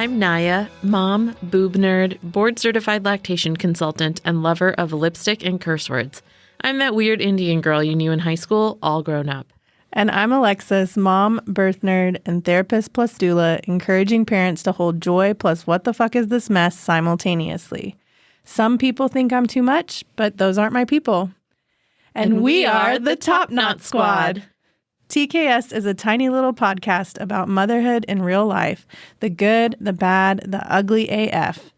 I'm Naya, mom, boob nerd, board-certified lactation consultant, and lover of lipstick and curse words. I'm that weird Indian girl you knew in high school, all grown up. And I'm Alexis, mom, birth nerd, and therapist plus doula, encouraging parents to hold joy plus what the fuck is this mess simultaneously. Some people think I'm too much, but those aren't my people. And we are the Top Knot Squad. TKS is a tiny little podcast about motherhood in real life, the good, the bad, the ugly AF.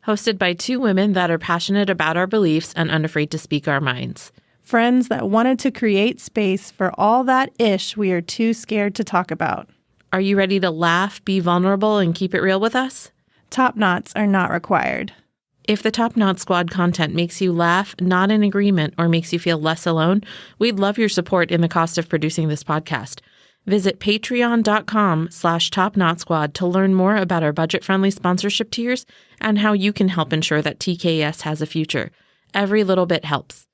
Hosted by two women that are passionate about our beliefs and unafraid to speak our minds. Friends that wanted to create space for all that ish we are too scared to talk about. Are you ready to laugh, be vulnerable, and keep it real with us? Top knots are not required. If the Top Knot Squad content makes you laugh, nod in agreement, or makes you feel less alone, we'd love your support in the cost of producing this podcast. Visit patreon.com/topknotsquad to learn more about our budget-friendly sponsorship tiers and how you can help ensure that TKS has a future. Every little bit helps.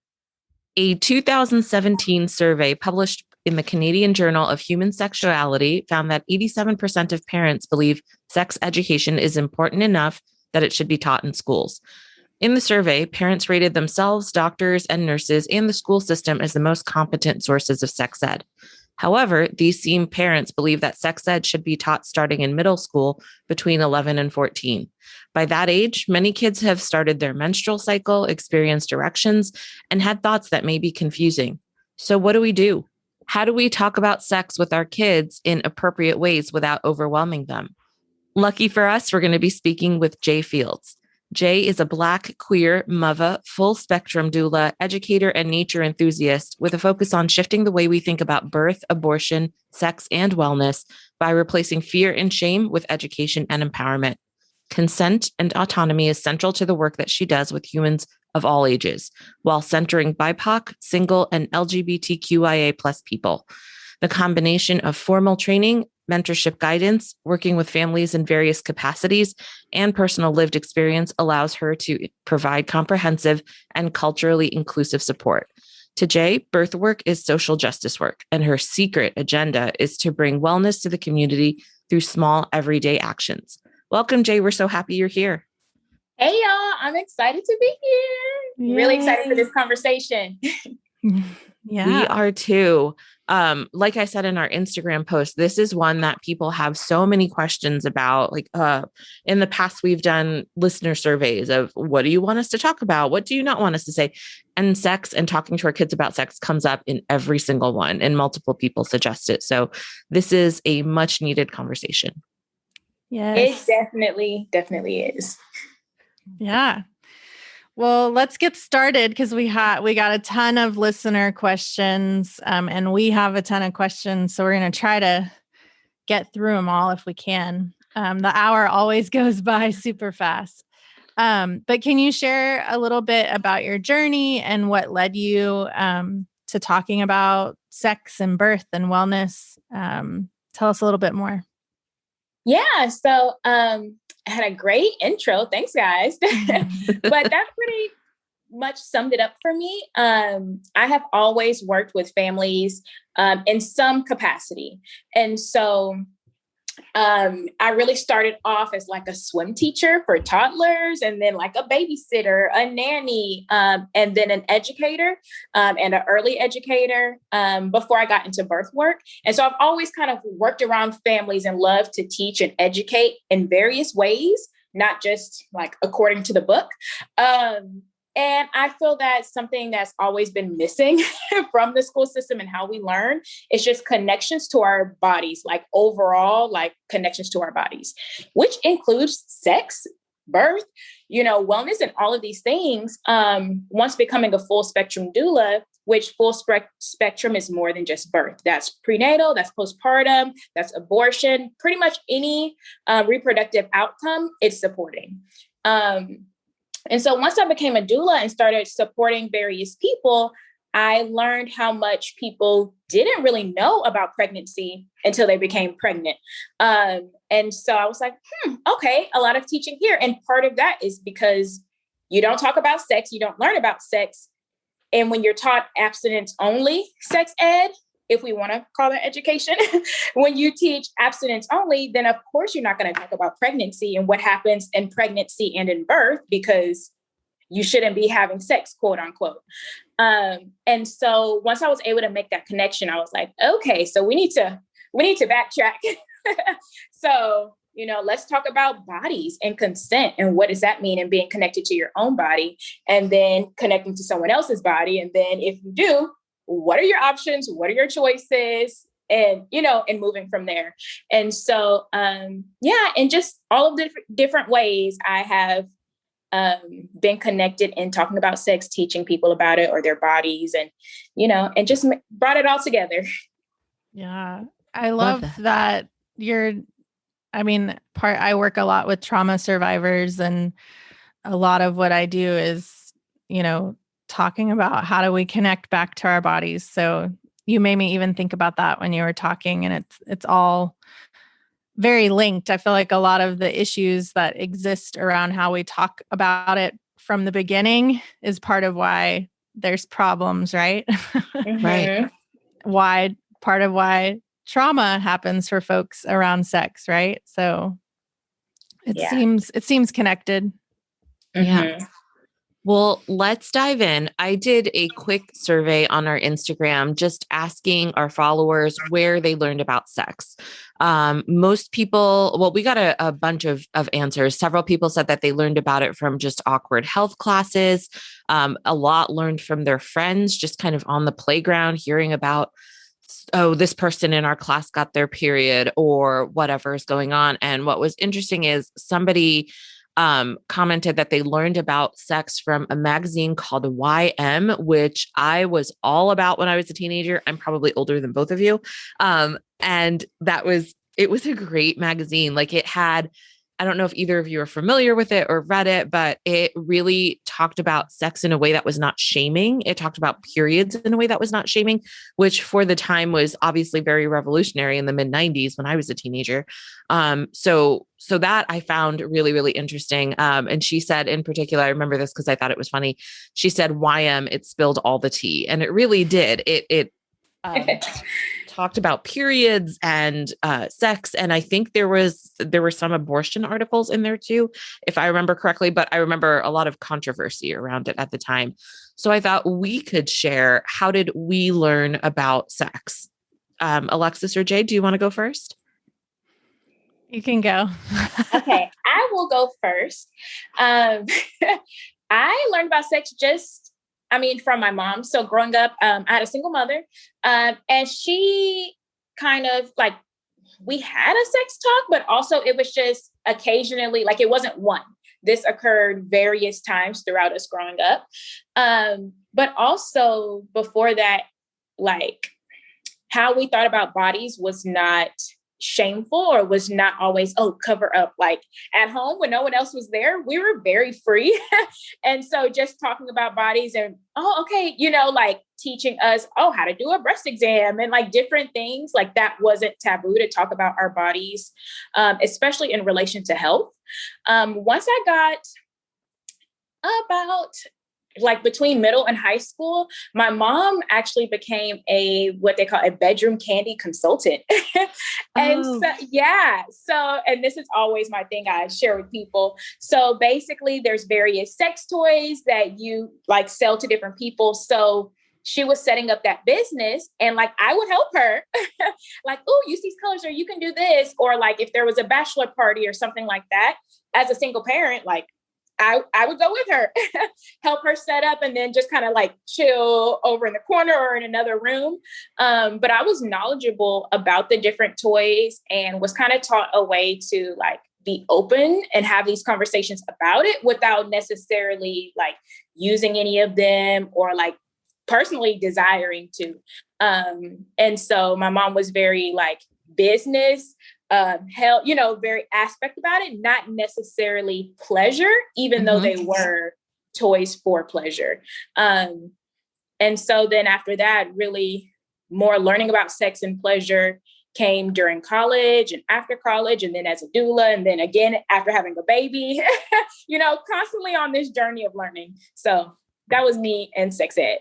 A 2017 survey published in the Canadian Journal of Human Sexuality found that 87% of parents believe sex education is important enough that it should be taught in schools. In the survey, parents rated themselves, doctors, and nurses, and the school system as the most competent sources of sex ed. However, these same parents believe that sex ed should be taught starting in middle school between 11 and 14. By that age, many kids have started their menstrual cycle, experienced erections, and had thoughts that may be confusing. So what do we do? How do we talk about sex with our kids in appropriate ways without overwhelming them? Lucky for us, we're going to be speaking with Jay Fields. Jay is a Black, queer, muva, full-spectrum doula, educator, and nature enthusiast with a focus on shifting the way we think about birth, abortion, sex, and wellness by replacing fear and shame with education and empowerment. Consent and autonomy is central to the work that she does with humans of all ages, while centering BIPOC, single, and LGBTQIA+ people. The combination of formal training, mentorship guidance, working with families in various capacities, and personal lived experience allows her to provide comprehensive and culturally inclusive support. To Jay, birthwork is social justice work, and her secret agenda is to bring wellness to the community through small, everyday actions. Welcome, Jay. We're so happy you're here. Hey, y'all. I'm excited to be here. Yay. Really excited for this conversation. Yeah. We are too. Like I said in our Instagram post, this is one that people have so many questions about. Like, in the past, we've done listener surveys of what do you want us to talk about? What do you not want us to say? And sex and talking to our kids about sex comes up in every single one, and multiple people suggest it. So this is a much needed conversation. Yes. It definitely is. Yeah. Well, let's get started because we got a ton of listener questions, and we have a ton of questions. So we're going to try to get through them all if we can. The hour always goes by super fast. But can you share a little bit about your journey and what led you to talking about sex and birth and wellness? Tell us a little bit more. Yeah. So I had a great intro. Thanks, guys. But that pretty much summed it up for me. I have always worked with families in some capacity. And so I really started off as like a swim teacher for toddlers, and then like a babysitter, a nanny, and then an educator and an early educator before I got into birth work. And so I've always kind of worked around families and loved to teach and educate in various ways, not just like according to the book. And I feel that something that's always been missing from the school system and how we learn is just connections to our bodies, like overall, like connections to our bodies, which includes sex, birth, wellness, and all of these things. Once becoming a full spectrum doula, which full spectrum is more than just birth. That's prenatal, that's postpartum, that's abortion, pretty much any reproductive outcome it's supporting. And so once I became a doula and started supporting various people, I learned how much people didn't really know about pregnancy until they became pregnant. And so I was like, okay, a lot of teaching here. And part of that is because you don't talk about sex, you don't learn about sex. And when you're taught abstinence only sex ed, if we want to call it education, when you teach abstinence only, then of course you're not going to talk about pregnancy and what happens in pregnancy and in birth, because you shouldn't be having sex, quote unquote. And so once I was able to make that connection, I was like, okay, so we need to backtrack. So, let's talk about bodies and consent and what does that mean, and being connected to your own body and then connecting to someone else's body. And then if you do, what are your options? What are your choices? And, and moving from there. And so, and just all of the different ways I have been connected in talking about sex, teaching people about it or their bodies, and, and just brought it all together. Yeah. I love that I work a lot with trauma survivors, and a lot of what I do is, talking about how do we connect back to our bodies. So you made me even think about that when you were talking, and it's all very linked. I feel like a lot of the issues that exist around how we talk about it from the beginning is part of why there's problems, right? Right. Part of why trauma happens for folks around sex, right? So it seems connected. Yeah. Well, let's dive in. I did a quick survey on our Instagram, just asking our followers where they learned about sex. Most people, we got a bunch of answers. Several people said that they learned about it from just awkward health classes. A lot learned from their friends, just kind of on the playground, hearing about, oh, this person in our class got their period or whatever is going on. And what was interesting is somebody commented that they learned about sex from a magazine called YM, which I was all about when I was a teenager. I'm probably older than both of you. And it was a great magazine. Like, it had, I don't know if either of you are familiar with it or read it, but it really talked about sex in a way that was not shaming. It talked about periods in a way that was not shaming, which for the time was obviously very revolutionary in the mid-90s when I was a teenager. So that I found really, really interesting. And she said in particular, I remember this because I thought it was funny. She said, YM, it spilled all the tea. And it really did. It talked about periods and sex. And I think there were some abortion articles in there too, if I remember correctly, but I remember a lot of controversy around it at the time. So I thought we could share, how did we learn about sex? Alexis or Jay, do you want to go first? You can go. Okay, I will go first. I learned about sex from my mom. So growing up, I had a single mother, and she kind of we had a sex talk, but also it was just occasionally, it wasn't one. This occurred various times throughout us growing up. But also before that, how we thought about bodies was not shameful, or was not always, cover up. At home when no one else was there, we were very free. And so just talking about bodies and, teaching us, how to do a breast exam and different things that wasn't taboo to talk about our bodies, especially in relation to health. Once I got about between middle and high school, my mom actually became what they call a bedroom candy consultant. And and this is always my thing I share with people. So basically there's various sex toys that you sell to different people. So she was setting up that business, and I would help her use these colors, or you can do this. Or if there was a bachelor party or something like that, as a single parent, I would go with her, help her set up, and then just kind of chill over in the corner or in another room. But I was knowledgeable about the different toys and was kind of taught a way to be open and have these conversations about it without necessarily using any of them or personally desiring to. And so my mom was very business, very aspect about it, not necessarily pleasure, even though they were toys for pleasure. And so then after that, really more learning about sex and pleasure came during college and after college, and then as a doula, and then again after having a baby, constantly on this journey of learning. So that was me and sex ed.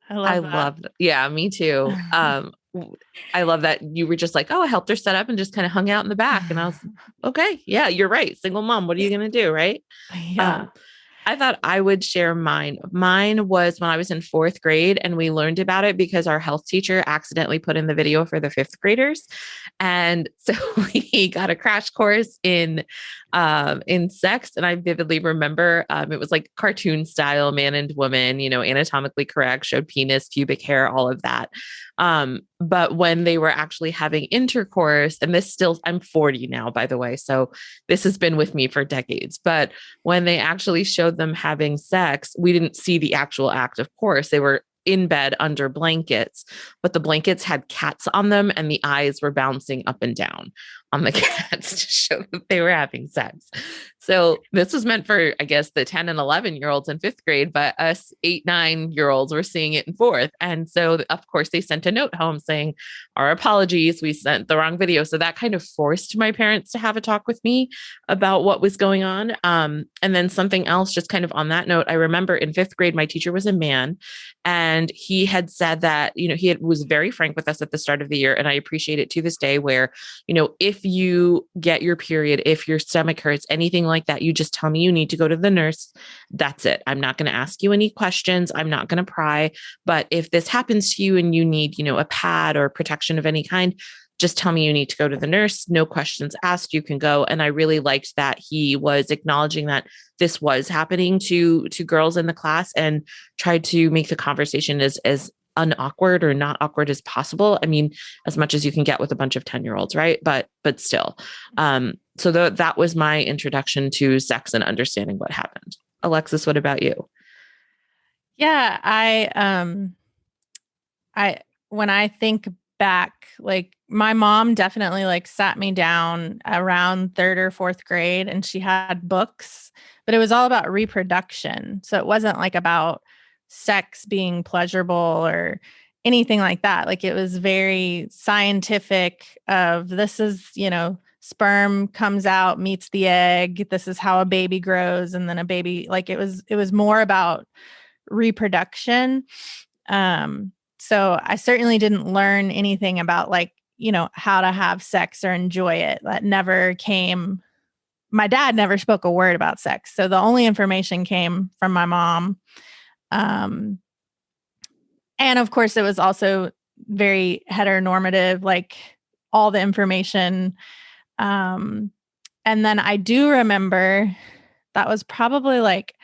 I love I that. love that. Yeah, me too. I love that you were just like, oh, I helped her set up and just kind of hung out in the back. And I was, okay, yeah, you're right. Single mom. What are you going to do? Right. Yeah. I thought I would share mine. Mine was when I was in fourth grade, and we learned about it because our health teacher accidentally put in the video for the fifth graders. And so we got a crash course in sex. And I vividly remember it was like cartoon style, man and woman, anatomically correct, showed penis, pubic hair, all of that. But when they were actually having intercourse, and I'm 40 now, by the way, so this has been with me for decades, but when they actually showed them having sex, we didn't see the actual act. Of course, they were in bed under blankets, but the blankets had cats on them and the eyes were bouncing up and down on the cats to show that they were having sex. So this was meant for, I guess, the 10 and 11-year-olds in fifth grade, but us 8, 9-year-olds were seeing it in fourth. And so, of course, they sent a note home saying, our apologies, we sent the wrong video. So that kind of forced my parents to have a talk with me about what was going on. And then something else, just kind of on that note, I remember in fifth grade, my teacher was a man, and he had said that, was very frank with us at the start of the year. And I appreciate it to this day where, if you get your period, if your stomach hurts, anything like that, you just tell me you need to go to the nurse. That's it. I'm not going to ask you any questions. I'm not going to pry. But if this happens to you and you need, a pad or protection of any kind, just tell me you need to go to the nurse. No questions asked. You can go. And I really liked that he was acknowledging that this was happening to girls in the class and tried to make the conversation as unawkward or not awkward as possible. I mean, as much as you can get with a bunch of 10-year-olds, right? But still. So that was my introduction to sex and understanding what happened. Alexis, what about you? Yeah, when I think back, like my mom definitely like sat me down around third or fourth grade, and she had books, but it was all about reproduction. So it wasn't like about sex being pleasurable or anything like that. Like it was very scientific of this is, sperm comes out, meets the egg. This is how a baby grows. And then a baby, like it was more about reproduction. So I certainly didn't learn anything about like, how to have sex or enjoy it. That never came. My dad never spoke a word about sex. So the only information came from my mom. And of course, it was also very heteronormative, like all the information. And then I do remember that was probably like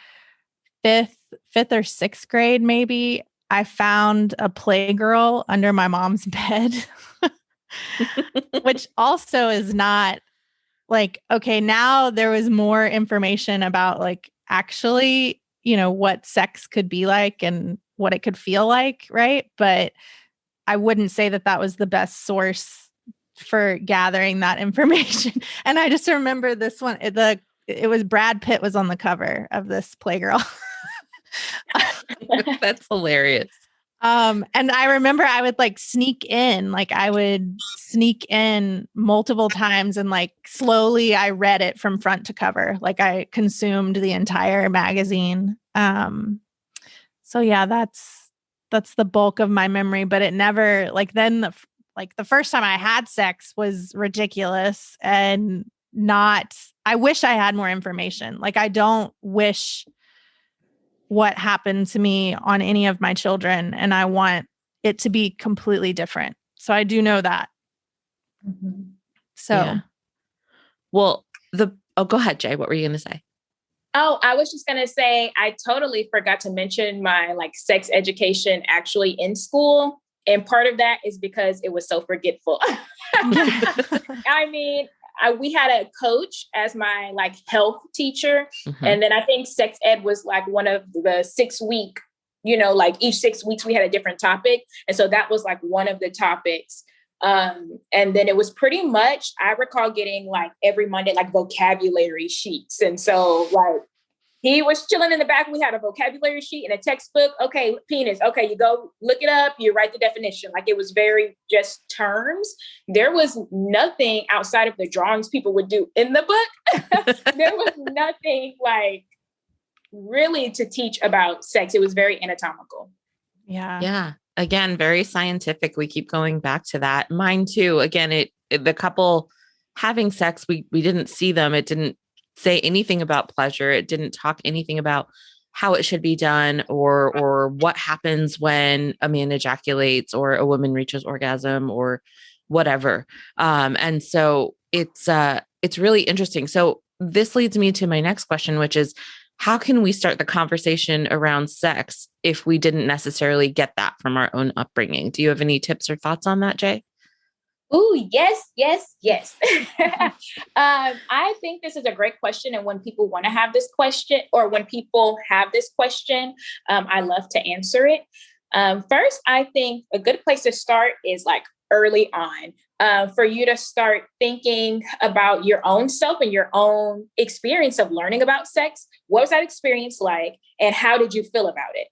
fifth or sixth grade, maybe. I found a Playgirl under my mom's bed, which also is not like, okay, now there was more information about like actually, what sex could be like and what it could feel like. Right. But I wouldn't say that was the best source for gathering that information. And I just remember this one, it was Brad Pitt was on the cover of this Playgirl. That's hilarious. And I remember I would sneak in multiple times and slowly I read it from front to cover. Like I consumed the entire magazine. So yeah, that's the bulk of my memory, but it never the first time I had sex was ridiculous and I wish I had more information. Like I don't wish what happened to me on any of my children, and I want it to be completely different. So I do know that. Mm-hmm. So, yeah. Well, go ahead, Jay. What were you going to say? Oh, I was just going to say, I totally forgot to mention my sex education actually in school. And part of that is because it was so forgetful. I mean, we had a coach as my health teacher. Mm-hmm. And then I think sex ed was one of the 6 week, each 6 weeks we had a different topic. And so that was one of the topics. And then it was pretty much, I recall getting every Monday, vocabulary sheets. And so he was chilling in the back. We had a vocabulary sheet and a textbook. Okay, penis. Okay, you go look it up. You write the definition. It was very just terms. There was nothing outside of the drawings people would do in the book. There was nothing really to teach about sex. It was very anatomical. Yeah. Yeah. Again, very scientific. We keep going back to that. Mine too. Again, the couple having sex, we didn't see them. It didn't say anything about pleasure. It didn't talk anything about how it should be done or what happens when a man ejaculates or a woman reaches orgasm or whatever. And so it's really interesting. So this leads me to my next question, which is, how can we start the conversation around sex if we didn't necessarily get that from our own upbringing? Do you have any tips or thoughts on that, Jay? Ooh, yes, yes, yes. I think this is a great question. And when people want to have this question, or when people have this question, I love to answer it. First, I think a good place to start is like early on, for you to start thinking about your own self and your own experience of learning about sex. What was that experience like? And how did you feel about it?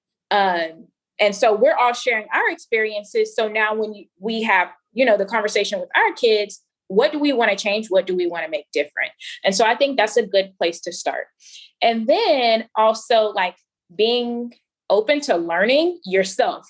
And so we're all sharing our experiences. So now when we have, the conversation with our kids, what do we want to change? What do we want to make different? And so I think that's a good place to start. And then also like being open to learning yourself.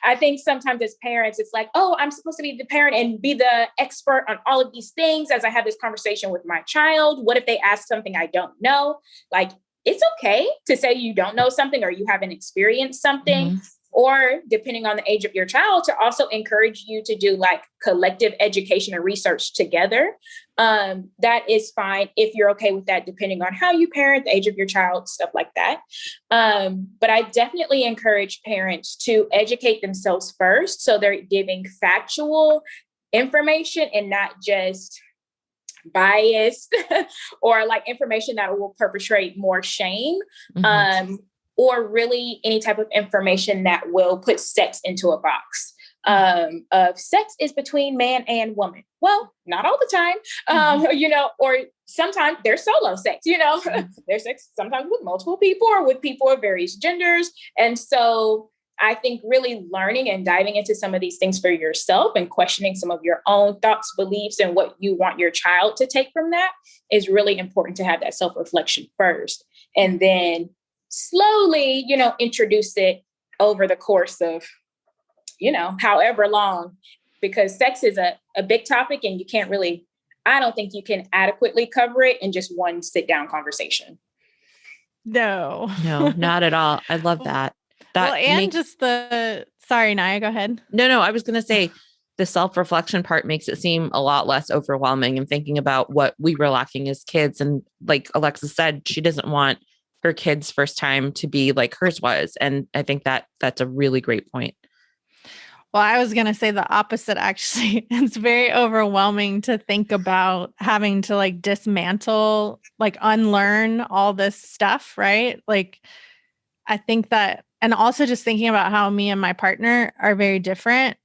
I think sometimes as parents, it's like, oh, I'm supposed to be the parent and be the expert on all of these things as I have this conversation with my child. What if they ask something I don't know? Like, it's okay to say you don't know something or you haven't experienced something. Mm-hmm. Or depending on the age of your child, to also encourage you to do like collective education and research together. That is fine if you're okay with that, depending on how you parent, the age of your child, stuff like that. But I definitely encourage parents to educate themselves first. So they're giving factual information and not just biased or like information that will perpetrate more shame. Mm-hmm. Or really any type of information that will put sex into a box. Of sex is between man and woman. Well, not all the time, or sometimes there's solo sex, there's sex sometimes with multiple people or with people of various genders. And so I think really learning and diving into some of these things for yourself and questioning some of your own thoughts, beliefs, and what you want your child to take from that is really important to have that self-reflection first. And then slowly, introduce it over the course of, however long, because sex is a big topic and I don't think you can adequately cover it in just one sit down conversation. No, not at all. I love that. Sorry, Naya, go ahead. No, I was going to say the self-reflection part makes it seem a lot less overwhelming and thinking about what we were lacking as kids. And like Alexa said, she doesn't want her kid's first time to be like hers was. And I think that's a really great point. Well, I was going to say the opposite, actually. It's very overwhelming to think about having to like dismantle, like unlearn all this stuff, right? Like, I think that, and also just thinking about how me and my partner are very different.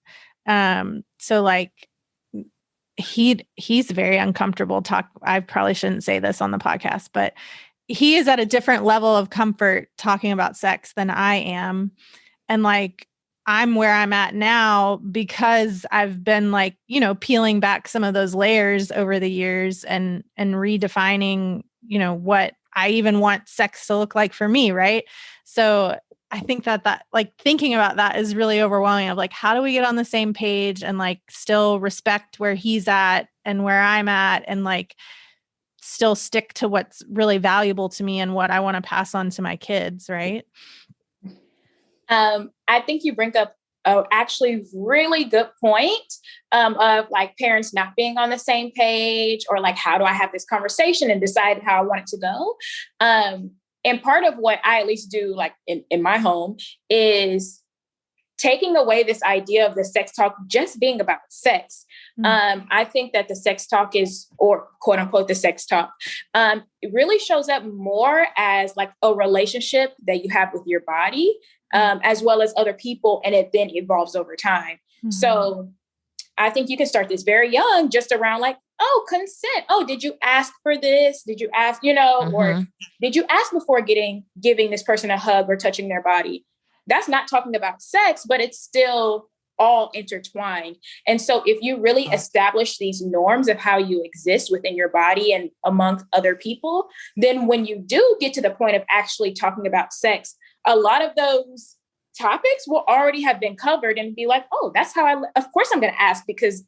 So like, he's very uncomfortable I probably shouldn't say this on the podcast, but he is at a different level of comfort talking about sex than I am. And like, I'm where I'm at now because I've been like, peeling back some of those layers over the years and redefining, what I even want sex to look like for me. Right. So I think that like thinking about that is really overwhelming of like, how do we get on the same page and like still respect where he's at and where I'm at and like still stick to what's really valuable to me and what I want to pass on to my kids. Right. I think you bring up actually really good point of like parents not being on the same page or like, how do I have this conversation and decide how I want it to go? And part of what I at least do like in my home is taking away this idea of the sex talk just being about sex. Mm-hmm. I think that the sex talk or quote unquote, the sex talk, it really shows up more as like a relationship that you have with your body, as well as other people. And it then evolves over time. Mm-hmm. So I think you can start this very young, just around like, oh, consent. Oh, did you ask for this? Did you ask, mm-hmm. or did you ask before giving this person a hug or touching their body? That's not talking about sex, but it's still all intertwined. And so if you really establish these norms of how you exist within your body and amongst other people, then when you do get to the point of actually talking about sex, a lot of those topics will already have been covered and be like, oh, that's how of course I'm going to ask because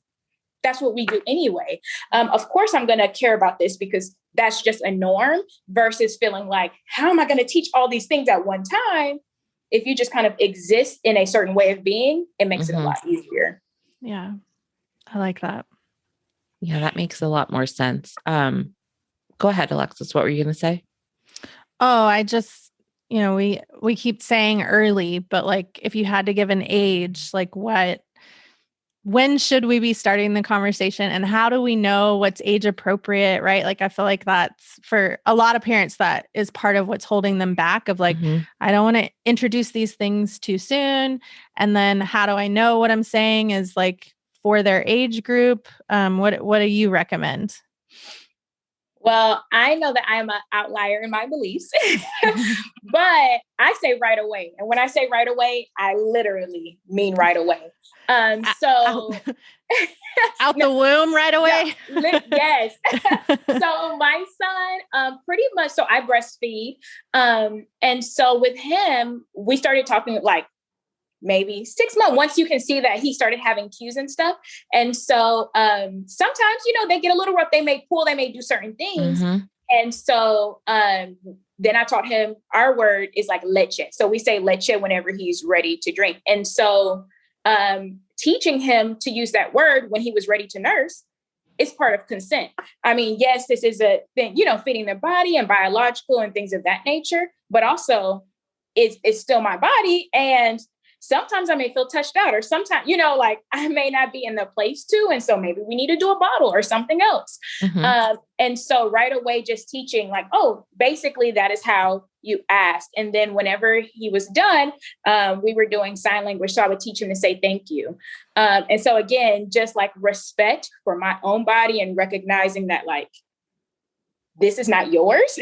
that's what we do anyway. Of course I'm going to care about this because that's just a norm versus feeling like, how am I going to teach all these things at one time? If you just kind of exist in a certain way of being, it makes it a lot easier. Yeah. I like that. Yeah, that makes a lot more sense. Go ahead, Alexis. What were you going to say? Oh, I just, we keep saying early, but like if you had to give an age, like when should we be starting the conversation and how do we know what's age appropriate, right? Like, I feel like that's for a lot of parents, that is part of what's holding them back of like, I don't want to introduce these things too soon. And then how do I know what I'm saying is like for their age group? What do you recommend? Well, I know that I'm an outlier in my beliefs, but I say right away. And when I say right away, I literally mean right away. So out the womb right away. Yes. So my son, pretty much, so I breastfeed. And so with him, we started talking like maybe 6 months, once you can see that he started having cues and stuff. And so sometimes, they get a little rough, they may pull, they may do certain things. And so then I taught him our word is like leche. So we say leche whenever he's ready to drink. And so teaching him to use that word when he was ready to nurse is part of consent. I mean, yes, this is a thing, feeding their body and biological and things of that nature, but also it's still my body. And sometimes I may feel touched out or sometimes, like I may not be in the place to. And so maybe we need to do a bottle or something else. And so right away, just teaching like, oh, basically that is how you ask. And then whenever he was done, we were doing sign language. So I would teach him to say, thank you. And so again, just like respect for my own body and recognizing that like, this is not yours,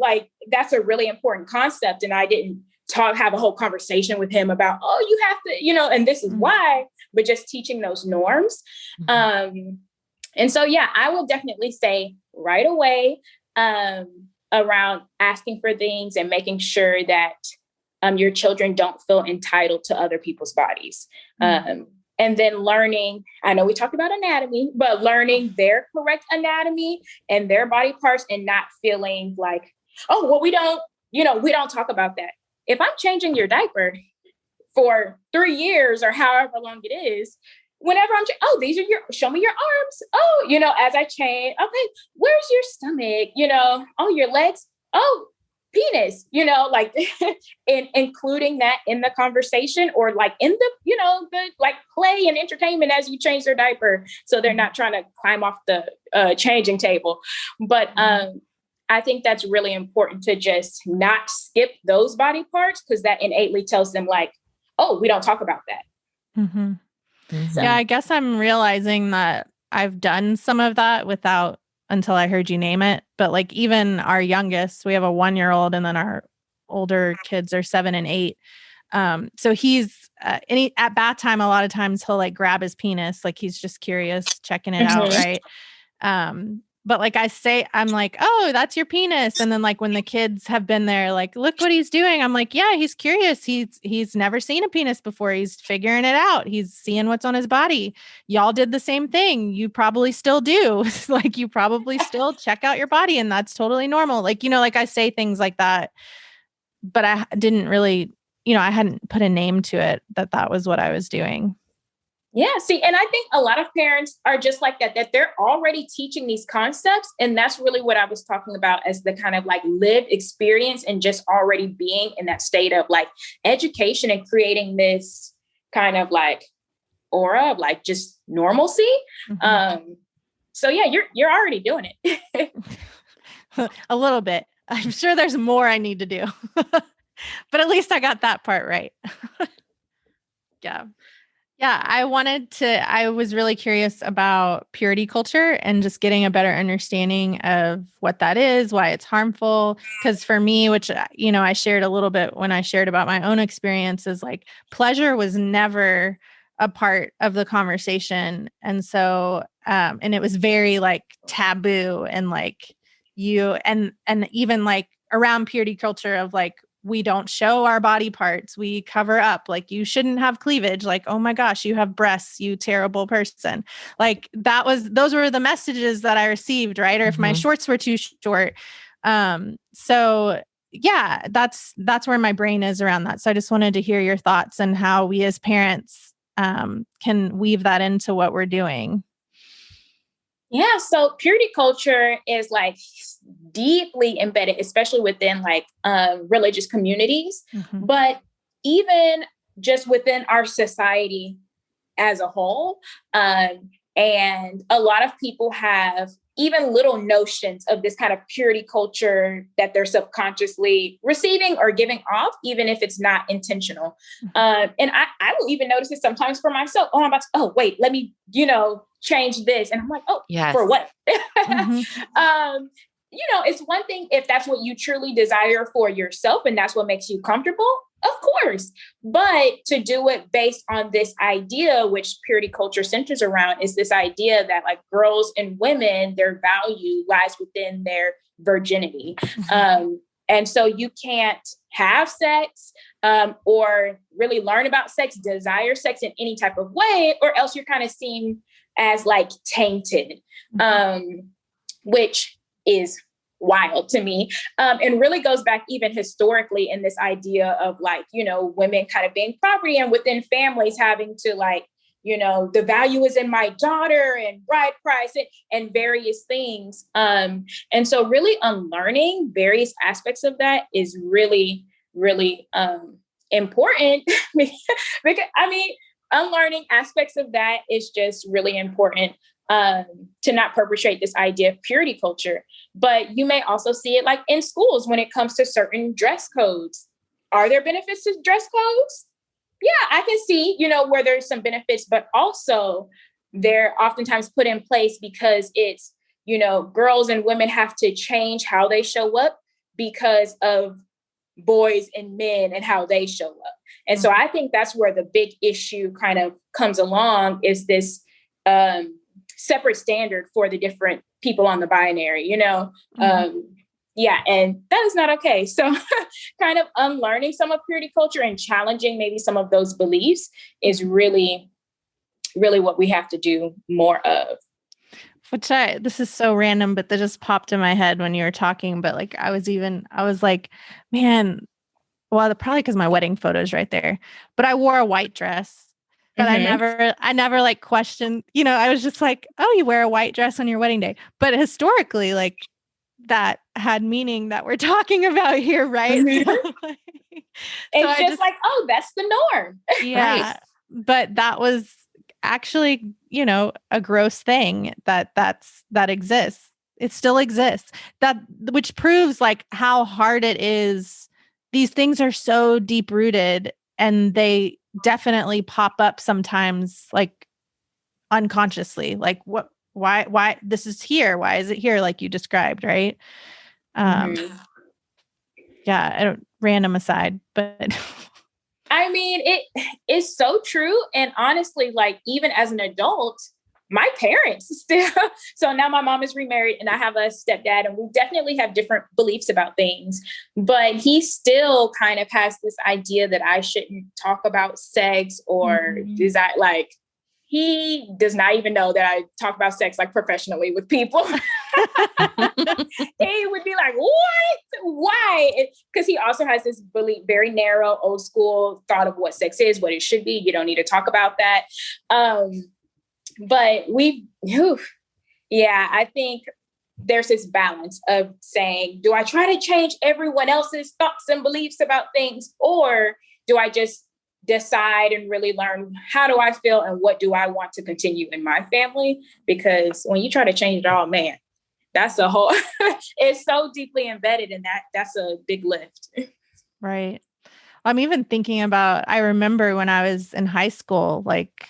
like that's a really important concept. And I didn't have a whole conversation with him about, oh, you have to, and this is why, but just teaching those norms. And so, yeah, I would definitely say right away around asking for things and making sure that your children don't feel entitled to other people's bodies. And then learning, I know we talked about anatomy, but learning their correct anatomy and their body parts and not feeling like, oh, well, we don't talk about that. If I'm changing your diaper for 3 years or however long it is, whenever these are show me your arms. Oh, as I change, okay, where's your stomach? Oh, your legs. Oh, penis, like including that in the conversation or like in the, the like play and entertainment as you change their diaper. So they're not trying to climb off the changing table. But, I think that's really important to just not skip those body parts because that innately tells them like, oh, we don't talk about that. So. Yeah, I guess I'm realizing that I've done some of that until I heard you name it. But like even our youngest, we have a 1-year-old and then our older kids are 7 and 8. So he's at bath time, a lot of times he'll like grab his penis, like he's just curious, checking it out. Right. But like I'm like, oh, that's your penis. And then like when the kids have been there, like, look what he's doing. I'm like, yeah, he's curious. He's never seen a penis before. He's figuring it out. He's seeing what's on his body. Y'all did the same thing. You probably still do. Like you probably still check out your body and that's totally normal. Like, like I say things like that, but I didn't really, I hadn't put a name to it that was what I was doing. Yeah. See, and I think a lot of parents are just like that they're already teaching these concepts. And that's really what I was talking about as the kind of like lived experience and just already being in that state of like education and creating this kind of like aura of like just normalcy. So yeah, you're already doing it. A little bit. I'm sure there's more I need to do, but at least I got that part right. Yeah. Yeah, I was really curious about purity culture and just getting a better understanding of what that is, why it's harmful. Because for me, which, I shared a little bit when I shared about my own experiences, like pleasure was never a part of the conversation. And so, and it was very like taboo and like and even like around purity culture of like we don't show our body parts. We cover up, like, you shouldn't have cleavage. Like, oh my gosh, you have breasts, you terrible person. Like, those were the messages that I received, right? Or if my shorts were too short. So yeah, that's where my brain is around that. So I just wanted to hear your thoughts and how we as parents can weave that into what we're doing. Yeah. So purity culture is like deeply embedded, especially within like religious communities, but even just within our society as a whole. And a lot of people have even little notions of this kind of purity culture that they're subconsciously receiving or giving off, even if it's not intentional. And I will even notice it sometimes for myself. Wait, let me, change this. And I'm like, for what? It's one thing if that's what you truly desire for yourself and that's what makes you comfortable, of course. But to do it based on this idea, which purity culture centers around, is this idea that like girls and women, their value lies within their virginity. And so you can't have sex or really learn about sex, desire sex in any type of way, or else you're kind of seen as like tainted, which is wild to me. And really goes back even historically in this idea of like, women kind of being property and within families having to like, the value is in my daughter and bride price and various things. And so really unlearning various aspects of that is really, really important because unlearning aspects of that is just really important to not perpetrate this idea of purity culture. But you may also see it like in schools when it comes to certain dress codes. Are there benefits to dress codes? Yeah, I can see, where there's some benefits, but also they're oftentimes put in place because it's, girls and women have to change how they show up because of boys and men and how they show up. And so I think that's where the big issue kind of comes along, is this separate standard for the different people on the binary, and that is not okay. So kind of unlearning some of purity culture and challenging maybe some of those beliefs is really, really what we have to do more of. This is so random, but that just popped in my head when you were talking. But like, I was like, man, well, probably because my wedding photo is right there, but I wore a white dress. But I never like questioned, I was just like, oh, you wear a white dress on your wedding day. But historically, like, that had meaning that we're talking about here, right? It's like, oh, that's the norm. Yeah. Right. But that was actually, a gross thing that exists. It still exists. Which proves like how hard it is. These things are so deep rooted and they definitely pop up sometimes, like unconsciously, like why this is here? Why is it here? Like you described, right? Yeah, random aside, but it is so true. And honestly, like even as an adult, my parents still, so now my mom is remarried and I have a stepdad and we definitely have different beliefs about things, but he still kind of has this idea that I shouldn't talk about sex or desire. Like he does not even know that I talk about sex like professionally with people. He would be like, what? Why? Because he also has this very narrow, old school thought of what sex is, what it should be. You don't need to talk about that. But I think there's this balance of saying, do I try to change everyone else's thoughts and beliefs about things? Or do I just decide and really learn how do I feel and what do I want to continue in my family? Because when you try to change it all, man, that's a whole, it's so deeply embedded in that's a big lift. Right. I'm even thinking about, I remember when I was in high school, like,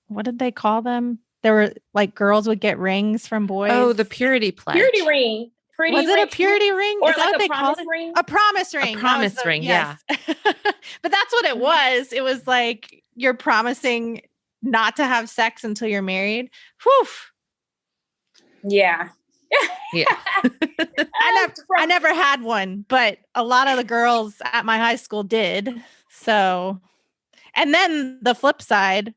what did they call them? There were like girls would get rings from boys. Oh, the purity pledge. Purity ring. Was it a purity ring? Or is that like what they called it? Ring? A promise ring. A promise ring, yes. Yeah. But that's what it was. It was like you're promising not to have sex until you're married. Whew. Yeah. Yeah. I never had one, but a lot of the girls at my high school did. So, and then the flip side,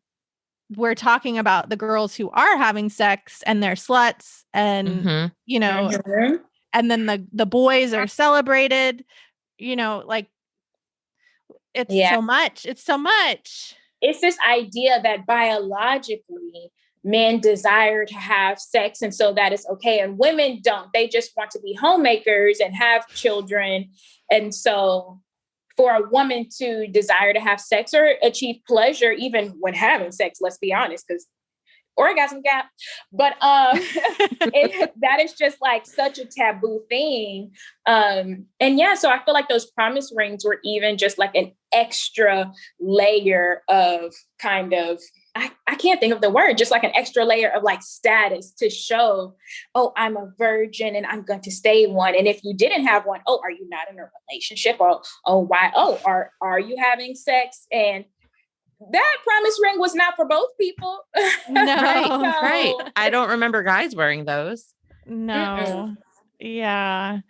we're talking about the girls who are having sex and they're sluts and, you know, and then the boys are celebrated, you know, like it's so much. It's so much. It's this idea that biologically men desire to have sex and so that is okay. And women don't. They just want to be homemakers and have children. And so for a woman to desire to have sex or achieve pleasure, even when having sex, let's be honest, because orgasm gap, but that is just like such a taboo thing. And yeah, so I feel like those promise rings were even just like an extra layer of kind of, I can't think of the word, just like an extra layer of like status to show, oh, I'm a virgin and I'm going to stay one. And if you didn't have one, oh, are you not in a relationship? Or, oh, why? Oh, are you having sex? And that promise ring was not for both people. No. Right. I don't remember guys wearing those. No. Yeah.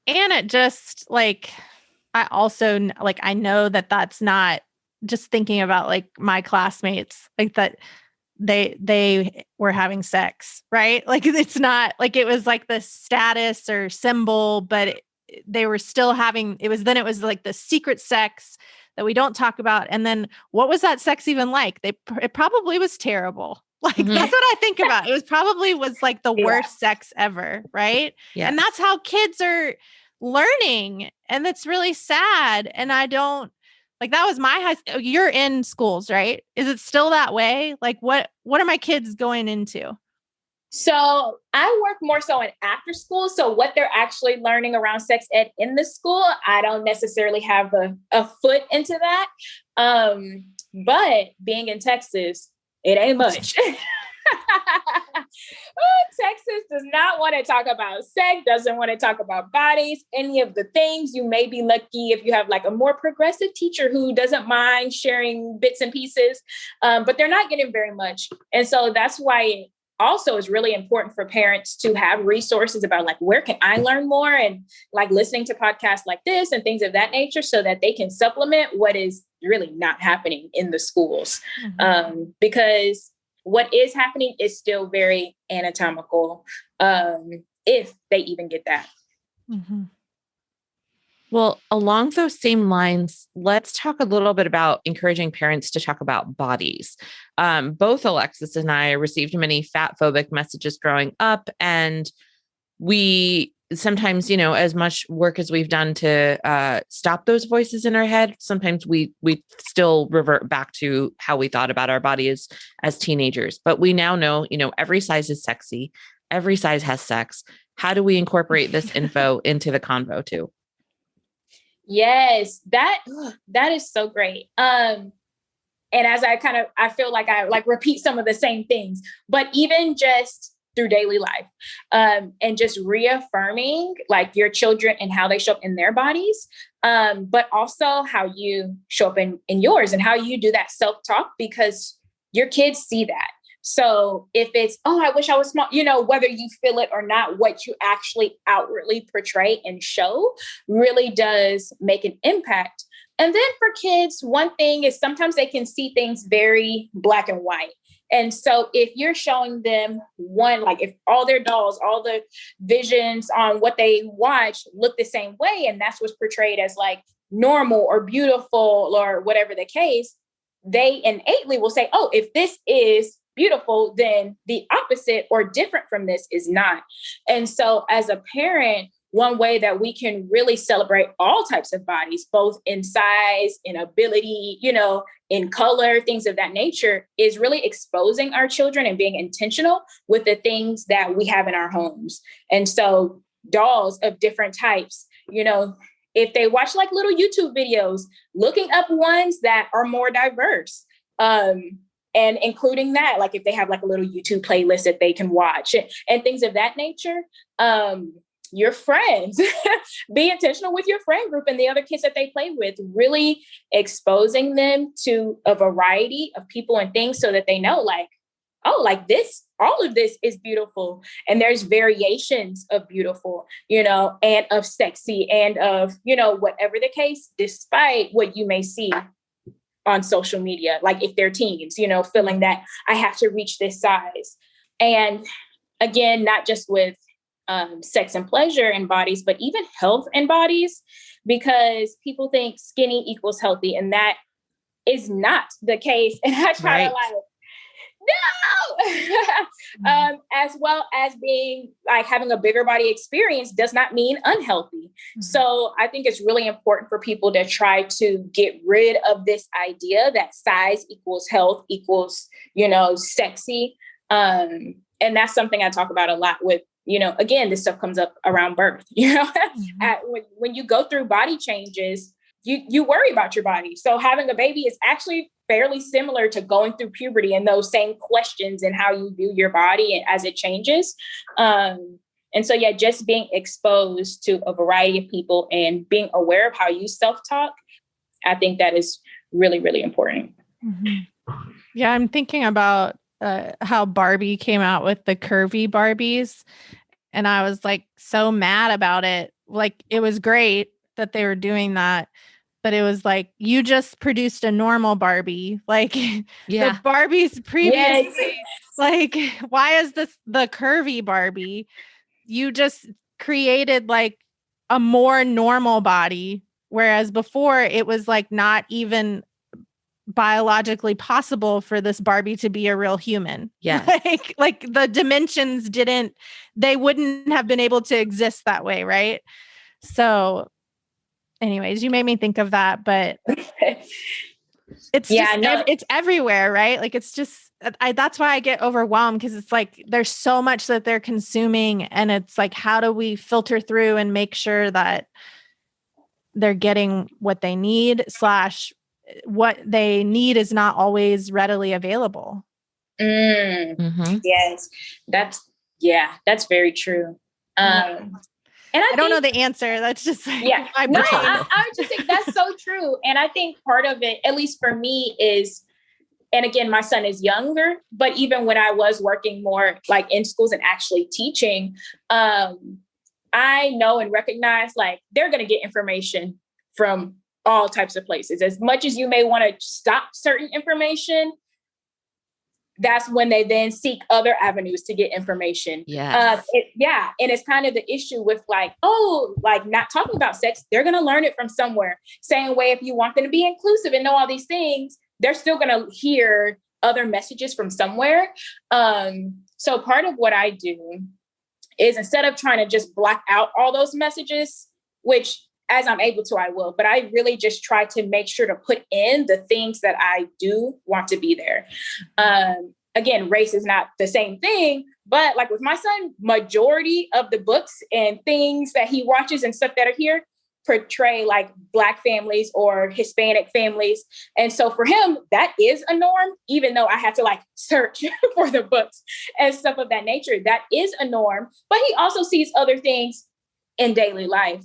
And it just like, I also like, I know that that's not just thinking about like my classmates, like that they were having sex, right? Like it's not like it was like the status or symbol, but they were still having, it was like the secret sex that we don't talk about. And then what was that sex even like? It probably was terrible. Like that's what I think about. It was like the worst sex ever. Right. Yeah. And that's how kids are learning. And it's really sad. And I don't like, that was my you're in schools, right? Is it still that way? Like what are my kids going into? So I work more so in after school. So what they're actually learning around sex ed in the school, I don't necessarily have a foot into that. But being in Texas, it ain't much. Texas does not want to talk about sex, doesn't want to talk about bodies, any of the things. You may be lucky if you have like a more progressive teacher who doesn't mind sharing bits and pieces, but they're not getting very much. And so that's why it also is really important for parents to have resources about like, where can I learn more? And like listening to podcasts like this and things of that nature so that they can supplement what is really not happening in the schools. Because what is happening is still very anatomical, if they even get that. Well, along those same lines, let's talk a little bit about encouraging parents to talk about bodies. Both Alexis and I received many fat phobic messages growing up, and we sometimes, as much work as we've done to stop those voices in our head, sometimes we still revert back to how we thought about our bodies as teenagers. But we now know, every size is sexy. Every size has sex. How do we incorporate this info into the convo too? Yes, that is so great. And as I feel like I like repeat some of the same things, but even just through daily life, and just reaffirming like your children and how they show up in their bodies, but also how you show up in yours and how you do that self-talk, because your kids see that. So if it's, oh, I wish I was small, whether you feel it or not, what you actually outwardly portray and show really does make an impact. And then for kids, one thing is sometimes they can see things very black and white. And so if you're showing them like if all their dolls, all the visions on what they watch look the same way, and that's what's portrayed as like normal or beautiful or whatever the case, they innately will say, oh, if this is beautiful, then the opposite or different from this is not. And so as a parent, one way that we can really celebrate all types of bodies, both in size, in ability, in color, things of that nature, is really exposing our children and being intentional with the things that we have in our homes. And so dolls of different types, if they watch like little YouTube videos, looking up ones that are more diverse, and including that, like if they have like a little YouTube playlist that they can watch and things of that nature, your friends, be intentional with your friend group and the other kids that they play with, really exposing them to a variety of people and things so that they know like oh, like this, all of this is beautiful. And there's variations of beautiful, and of sexy and of, whatever the case, despite what you may see on social media, like if they're teens, feeling that I have to reach this size. And again, not just with sex and pleasure and bodies, but even health and bodies, because people think skinny equals healthy, and that is not the case. And I try to no, as well as being like having a bigger body experience does not mean unhealthy. So I think it's really important for people to try to get rid of this idea that size equals health equals, sexy. And that's something I talk about a lot with, again, this stuff comes up around birth, when you go through body changes, you worry about your body. So having a baby is actually fairly similar to going through puberty and those same questions and how you view your body as it changes. And so, just being exposed to a variety of people and being aware of how you self-talk, I think that is really, really important. Mm-hmm. Yeah, I'm thinking about how Barbie came out with the curvy Barbies. And I was like so mad about it. Like, it was great that they were doing that. But it was like, you just produced a normal Barbie. Like the Barbies previously, like, why is this the curvy Barbie? You just created like a more normal body. Whereas before it was like not even biologically possible for this Barbie to be a real human. Yeah. Like the dimensions they wouldn't have been able to exist that way. Right. So anyways, you made me think of that, but it's it's everywhere, right? Like, it's just, that's why I get overwhelmed, because it's like, there's so much that they're consuming, and it's like, how do we filter through and make sure that they're getting what they need / what they need is not always readily available. Yes, that's very true. And I don't know the answer. That's just like, I just think that's so true. And I think part of it, at least for me, is, and again, my son is younger, but even when I was working more like in schools and actually teaching, I know and recognize like they're going to get information from all types of places. As much as you may want to stop certain information, that's when they then seek other avenues to get information. Yes. And it's kind of the issue with like, not talking about sex. They're going to learn it from somewhere. Same way, if you want them to be inclusive and know all these things, they're still going to hear other messages from somewhere. So part of what I do is, instead of trying to just block out all those messages, which as I'm able to, I will, but I really just try to make sure to put in the things that I do want to be there. Again, race is not the same thing, but like with my son, majority of the books and things that he watches and stuff that are here portray like Black families or Hispanic families. And so for him, that is a norm, even though I have to like search for the books and stuff of that nature. That is a norm, but he also sees other things in daily life.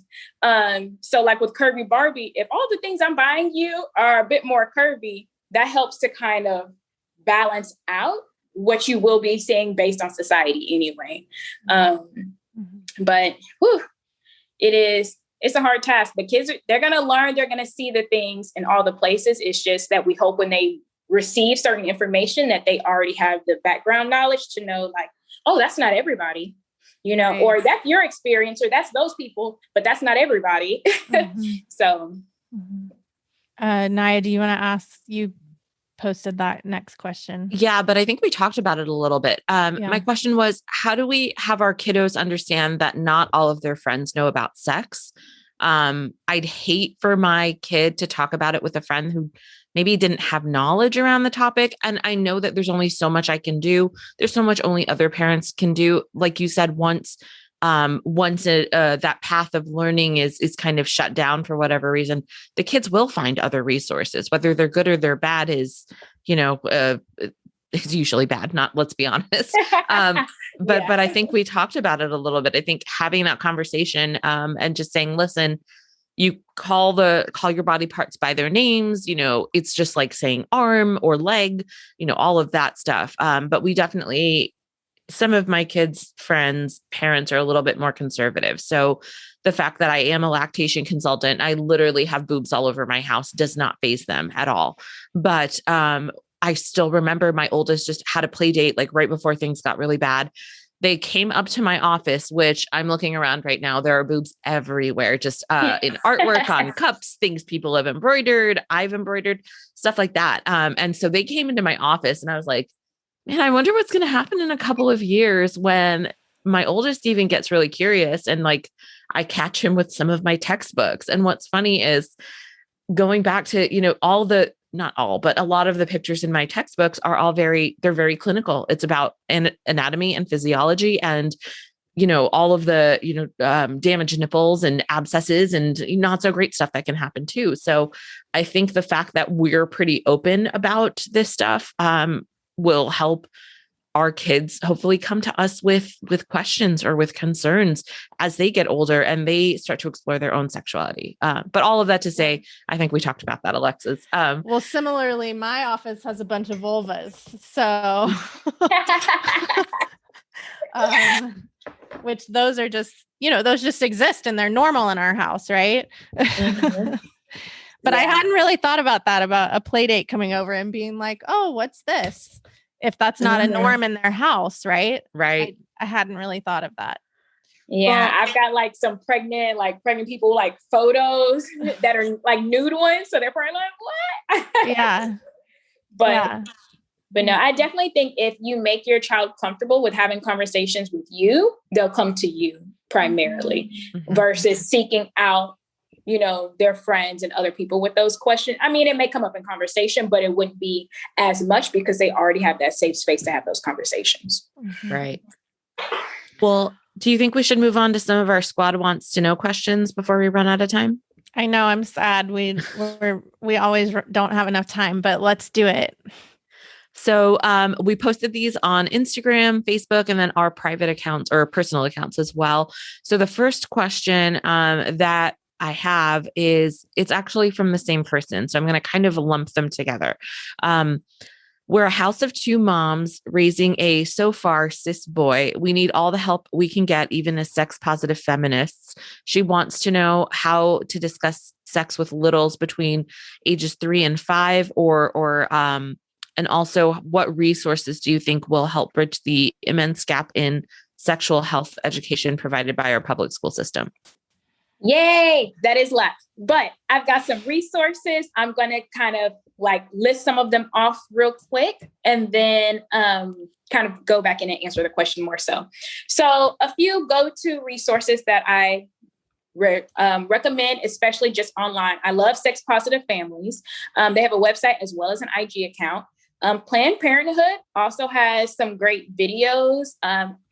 So like with Curvy Barbie, if all the things I'm buying you are a bit more curvy, that helps to kind of balance out what you will be seeing based on society anyway. But it's a hard task, but kids, they're going to learn, they're going to see the things in all the places. It's just that we hope when they receive certain information that they already have the background knowledge to know like, oh, that's not everybody. Right. Or that's your experience, or that's those people, but that's not everybody. So. Naya, do you want to ask, you posted that next question? Yeah, but I think we talked about it a little bit. My question was, how do we have our kiddos understand that not all of their friends know about sex? I'd hate for my kid to talk about it with a friend who maybe didn't have knowledge around the topic. And I know that there's only so much I can do. There's so much only other parents can do. Like you said, once that path of learning is kind of shut down for whatever reason, the kids will find other resources, whether they're good or they're bad is, it's usually bad, let's be honest. But I think we talked about it a little bit. I think having that conversation, and just saying, listen, you call your body parts by their names. It's just like saying arm or leg, all of that stuff. But we definitely, some of my kids' friends' parents are a little bit more conservative. So the fact that I am a lactation consultant, I literally have boobs all over my house, does not faze them at all. But I still remember my oldest just had a play date like right before things got really bad. They came up to my office, which I'm looking around right now. There are boobs everywhere, just in artwork on cups, things people have embroidered, I've embroidered, stuff like that. And so they came into my office and I was like, man, I wonder what's going to happen in a couple of years when my oldest even gets really curious and like I catch him with some of my textbooks. And what's funny is going back to, not all, but a lot of the pictures in my textbooks are all they're very clinical. It's about anatomy and physiology and, all of the, damaged nipples and abscesses and not so great stuff that can happen too. So I think the fact that we're pretty open about this stuff, will help our kids hopefully come to us with questions or with concerns as they get older and they start to explore their own sexuality. But all of that to say, I think we talked about that, Alexis. Well, similarly, my office has a bunch of vulvas. So, which those are just, those just exist and they're normal in our house. Right. Mm-hmm. But yeah. I hadn't really thought about that, about a play date coming over and being like, oh, what's this? If that's not a norm in their house, right? Right. I hadn't really thought of that. Yeah, well, I've got like some pregnant people, like photos that are like nude ones. So they're probably like, what? Yeah. But no, I definitely think if you make your child comfortable with having conversations with you, they'll come to you primarily versus seeking out, their friends and other people with those questions. I mean, it may come up in conversation, but it wouldn't be as much because they already have that safe space to have those conversations. Right. Well, do you think we should move on to some of our squad wants to know questions before we run out of time? I know, I'm sad. We always don't have enough time, but let's do it. So we posted these on Instagram, Facebook, and then our private accounts or personal accounts as well. So the first question that I have is, it's actually from the same person. So I'm going to kind of lump them together. We're a house of two moms raising a so far cis boy. We need all the help we can get, even as sex positive feminists. She wants to know how to discuss sex with littles between ages 3 and 5, and also what resources do you think will help bridge the immense gap in sexual health education provided by our public school system? Yay, that is left. But I've got some resources. I'm going to kind of like list some of them off real quick and then kind of go back in and answer the question more so. So a few go-to resources that I recommend, especially just online. I love Sex Positive Families. They have a website as well as an IG account. Planned Parenthood also has some great videos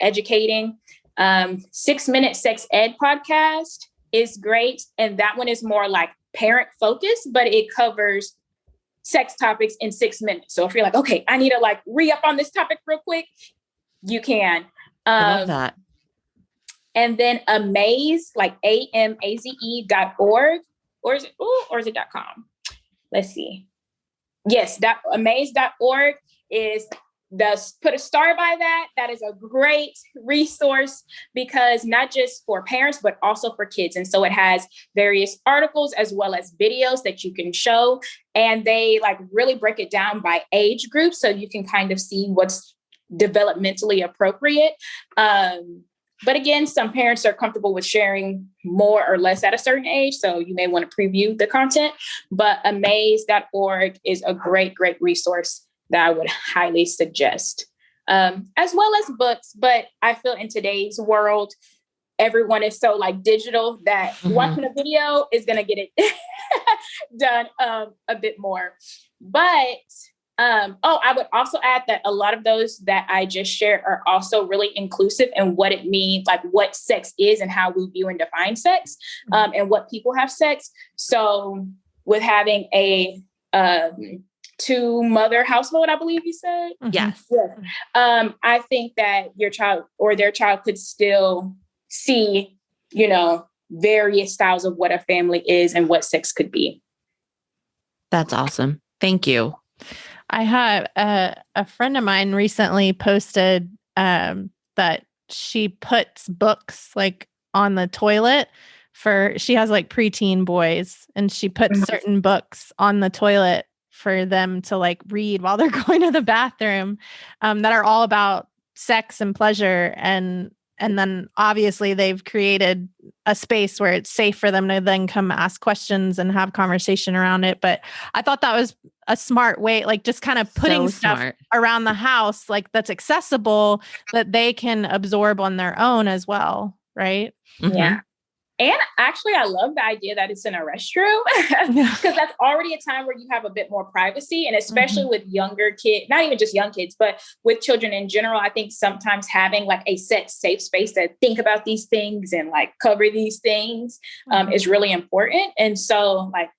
educating. 6-Minute Sex Ed podcast is great. And that one is more like parent focused, but it covers sex topics in 6 minutes. So if you're like, okay, I need to like re-up on this topic real quick, you can. I love that. And then Amaze, like AMAZE.org, or is it .com? Let's see. Yes, amaze.org is put a star by that. That is a great resource because not just for parents, but also for kids. And so it has various articles as well as videos that you can show. And they like really break it down by age group. So you can kind of see what's developmentally appropriate. But again, some parents are comfortable with sharing more or less at a certain age. So you may want to preview the content, but amaze.org is a great, great resource that I would highly suggest, as well as books. But I feel in today's world, everyone is so like digital that watching a video is going to get it done a bit more. But I would also add that a lot of those that I just shared are also really inclusive in what it means, like what sex is and how we view and define sex, and what people have sex. So with having a 2-mother household, I believe you said. Yes. I think that your child or their child could still see, various styles of what a family is and what sex could be. That's awesome. Thank you. I have a friend of mine recently posted that she puts books like on the toilet she has like preteen boys, and she puts certain books on the toilet for them to like read while they're going to the bathroom, that are all about sex and pleasure. And then obviously they've created a space where it's safe for them to then come ask questions and have conversation around it. But I thought that was a smart way, like just kind of putting stuff around the house, like that's accessible, that they can absorb on their own as well. Right. Mm-hmm. Yeah. And actually, I love the idea that it's in a restroom, because that's already a time where you have a bit more privacy. And especially with younger kids, not even just young kids, but with children in general, I think sometimes having like a set safe space to think about these things and like cover these things is really important. And so like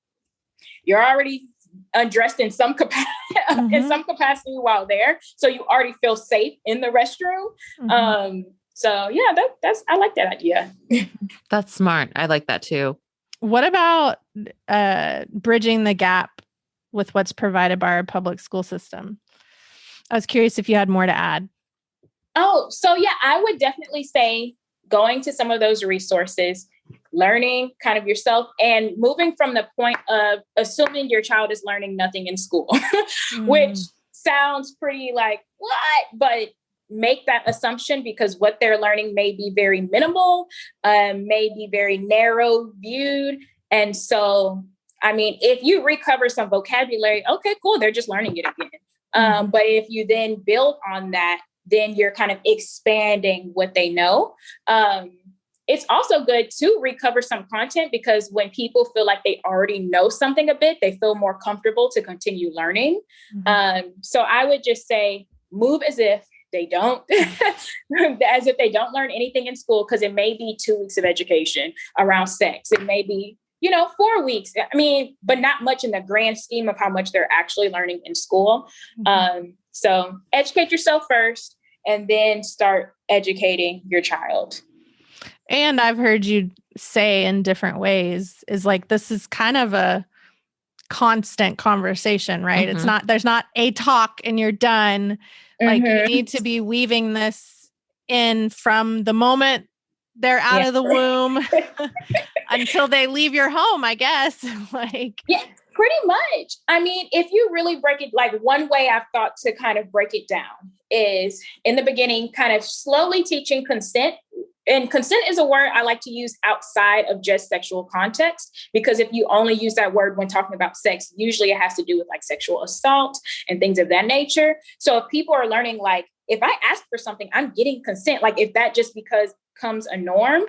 you're already undressed in some capacity while there. So you already feel safe in the restroom. So yeah, that's I like that idea. That's smart. I like that too. What about bridging the gap with what's provided by our public school system? I was curious if you had more to add. Oh, so yeah, I would definitely say going to some of those resources, learning kind of yourself, and moving from the point of assuming your child is learning nothing in school, which sounds pretty like, what? But make that assumption, because what they're learning may be very minimal, may be very narrow viewed. And so, I mean, if you recover some vocabulary, okay, cool, they're just learning it again. But if you then build on that, then you're kind of expanding what they know. It's also good to recover some content, because when people feel like they already know something a bit, they feel more comfortable to continue learning. So I would just say, move as if they don't, as if they don't learn anything in school, because it may be 2 weeks of education around sex. It may be, 4 weeks. I mean, but not much in the grand scheme of how much they're actually learning in school. So educate yourself first, and then start educating your child. And I've heard you say in different ways is like, this is kind of a constant conversation, right? It's not, there's not a talk and you're done. Like you need to be weaving this in from the moment they're out of the womb until they leave your home, I guess. Yeah, pretty much. I mean, if you really break it, like one way I've thought to kind of break it down is in the beginning, kind of slowly teaching consent. And consent is a word I like to use outside of just sexual context, because if you only use that word when talking about sex, usually it has to do with like sexual assault and things of that nature. So if people are learning, like, if I ask for something, I'm getting consent, like if that just becomes a norm.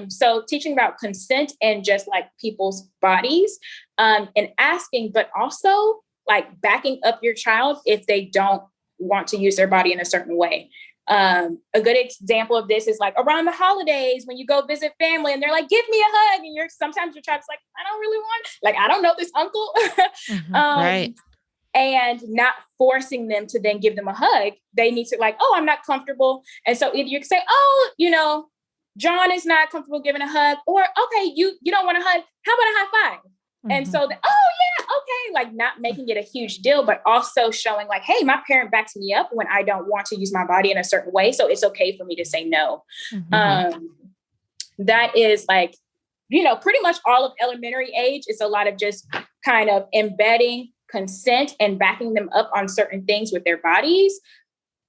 So teaching about consent and just like people's bodies and asking, but also like backing up your child if they don't want to use their body in a certain way. A good example of this is like around the holidays when you go visit family and they're like, give me a hug. And sometimes your child's like, I don't really want, like, I don't know this uncle. Right. And not forcing them to then give them a hug. They need to like, oh, I'm not comfortable. And so either you can say, oh, John is not comfortable giving a hug, or, okay, you don't want a hug. How about a high five? And so, oh yeah, okay. Like not making it a huge deal, but also showing like, hey, my parent backs me up when I don't want to use my body in a certain way. So it's okay for me to say no. That is like, pretty much all of elementary age. It's a lot of just kind of embedding consent and backing them up on certain things with their bodies.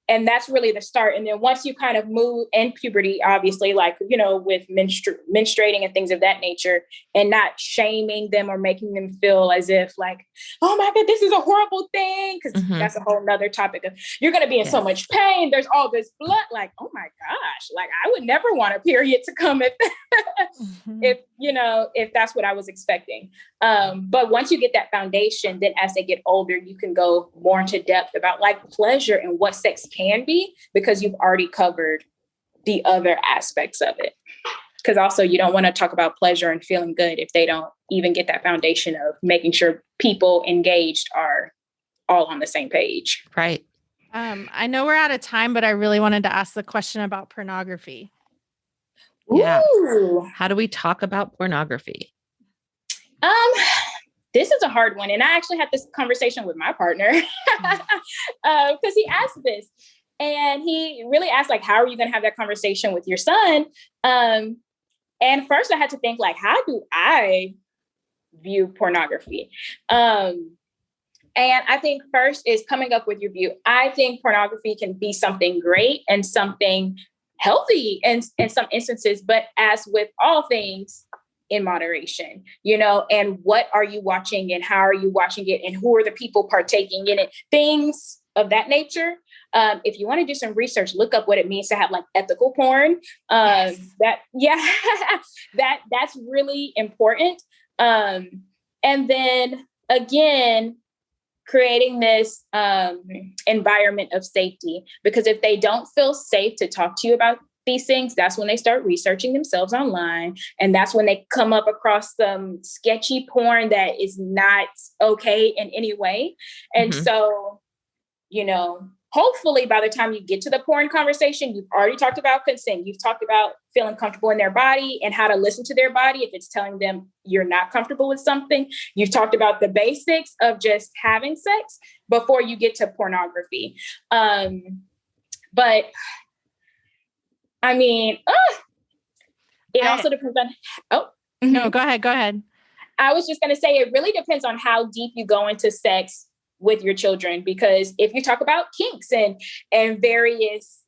And that's really the start. And then once you kind of move in puberty, obviously, like, with menstruating and things of that nature, and not shaming them or making them feel as if like, oh my God, this is a horrible thing. Because that's a whole nother topic of you're going to be in so much pain. There's all this blood. Like, oh my gosh, like I would never want a period to come if that's what I was expecting. But once you get that foundation, then as they get older, you can go more into depth about like pleasure and what sex can be, because you've already covered the other aspects of it. Because also you don't want to talk about pleasure and feeling good if they don't even get that foundation of making sure people engaged are all on the same page. Right. I know we're out of time, but I really wanted to ask the question about pornography. Yeah. Ooh. How do we talk about pornography? This is a hard one. And I actually had this conversation with my partner because he asked this, and he really asked, like, how are you going to have that conversation with your son? And first I had to think, like, how do I view pornography? And I think first is coming up with your view. I think pornography can be something great and something healthy in some instances, but as with all things, in moderation, and what are you watching and how are you watching it and who are the people partaking in it? Things of that nature. If you want to do some research, look up what it means to have like ethical porn. Yes. That's really important. And then again, creating this environment of safety, because if they don't feel safe to talk to you about these things, that's when they start researching themselves online. And that's when they come up across some sketchy porn that is not okay in any way. And so, hopefully by the time you get to the porn conversation, you've already talked about consent. You've talked about feeling comfortable in their body and how to listen to their body if it's telling them you're not comfortable with something. You've talked about the basics of just having sex before you get to pornography. But I mean, it also depends on, No, go ahead. I was just going to say, it really depends on how deep you go into sex with your children, because if you talk about kinks and various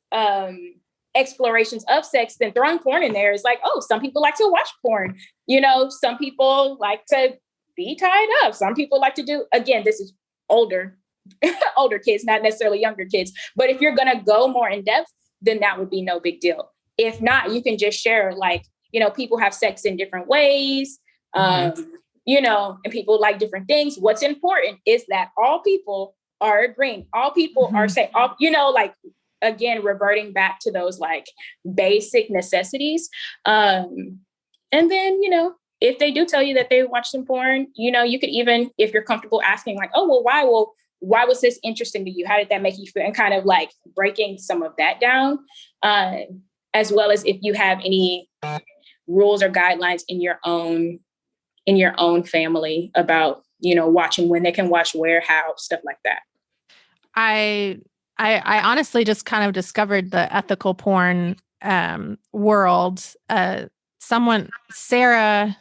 explorations of sex, then throwing porn in there is like, oh, some people like to watch porn. Some people like to be tied up. Some people like to do, again, this is older kids, not necessarily younger kids. But if you're going to go more in depth, then that would be no big deal. If not, you can just share, like, people have sex in different ways, and people like different things. What's important is that all people are agreeing. All people are saying, like, again, reverting back to those like basic necessities. And then, if they do tell you that they watch some porn, you could even, if you're comfortable asking like, oh, well, why? Well, why was this interesting to you? How did that make you feel? And kind of like breaking some of that down, as well as if you have any rules or guidelines in your own family about, watching, when they can watch, where, how, stuff like that. I honestly just kind of discovered the ethical porn world. Sarah,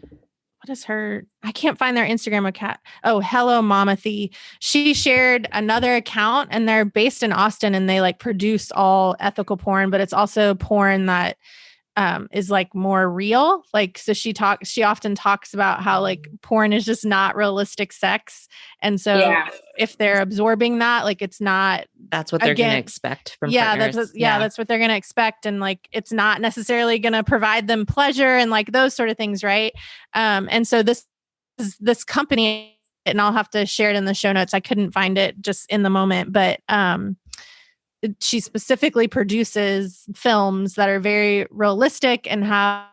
what is her? I can't find their Instagram account. Oh, Hello Mamathy. She shared another account, and they're based in Austin, and they like produce all ethical porn, but it's also porn that is like more real. Like, so she often talks about how like porn is just not realistic sex. And so if they're absorbing that, like it's not, that's what they're going to expect from partners. That's what they're going to expect. And like, it's not necessarily going to provide them pleasure and like those sort of things. Right. And so this company, and I'll have to share it in the show notes. I couldn't find it just in the moment, but, she specifically produces films that are very realistic and have